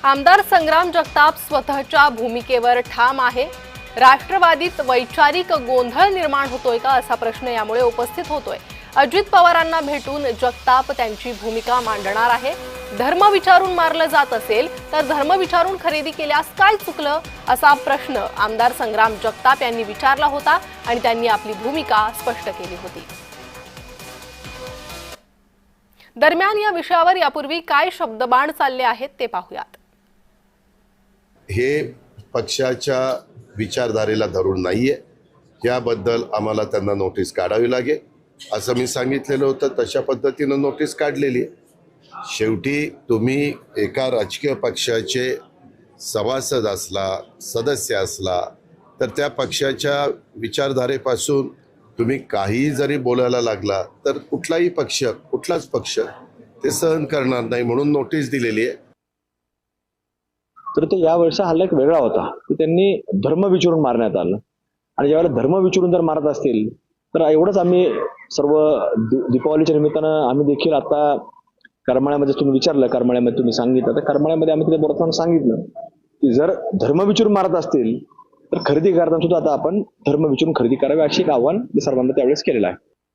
आमदार संग्राम जगताप स्वतःच्या भूमिकेवर ठाम आहे। राष्ट्रवादीत वैचारिक गोंधळ निर्माण होतोय का असा प्रश्न यामुळे उपस्थित होतोय। अजित पवारांना भेटून जगताप त्यांची भूमिका मांडणार आहे। धर्म विचारून मारलं जात असेल तर धर्म विचारून खरेदी केल्यास काय चुकलं असा प्रश्न आमदार संग्राम जगताप यांनी विचारला होता आणि त्यांनी आपली भूमिका स्पष्ट केली होती। दरम्यान या विषयावर यापूर्वी काय शब्दबाण चालले आहेत ते पाहूयात। हे पक्षाच्या विचारधारेला धरून नाहीये, याबद्दल आम्हाला त्यांना नोटीस काढावी लागेल असं मी सांगितलेलं होतं। तशा पद्धतीनं नोटीस काढलेली आहे। शेवटी तुम्ही एका राजकीय पक्षाचे सभासद असला, सदस्य असला तर त्या पक्षाच्या विचारधारेपासून तुम्ही काही जरी बोलायला लागला तर कुठलाच पक्ष ते सहन करणार नाही, म्हणून नोटीस दिलेली आहे। तर तो या वर्षा हल्ला एक वेगळा होता की त्यांनी धर्म विचारून मारण्यात आलं आणि ज्यावेळेला धर्म विचारून जर मारत असतील तर एवढंच आम्ही सर्व दीपावलीच्या निमित्तानं आम्ही देखील आता करमाळ्यामध्ये तुम्ही विचारलं, करमाळ्यामध्ये तुम्ही सांगितलं, तर करमाळ्यामध्ये आम्ही तिथे बोलताना सांगितलं की जर धर्म विचारून मारत असतील तर खरेदी करताना सुद्धा आता आपण धर्म विचारून खरेदी करावी अशी एक आव्हान सर्वांना त्यावेळेस केलेलं आहे।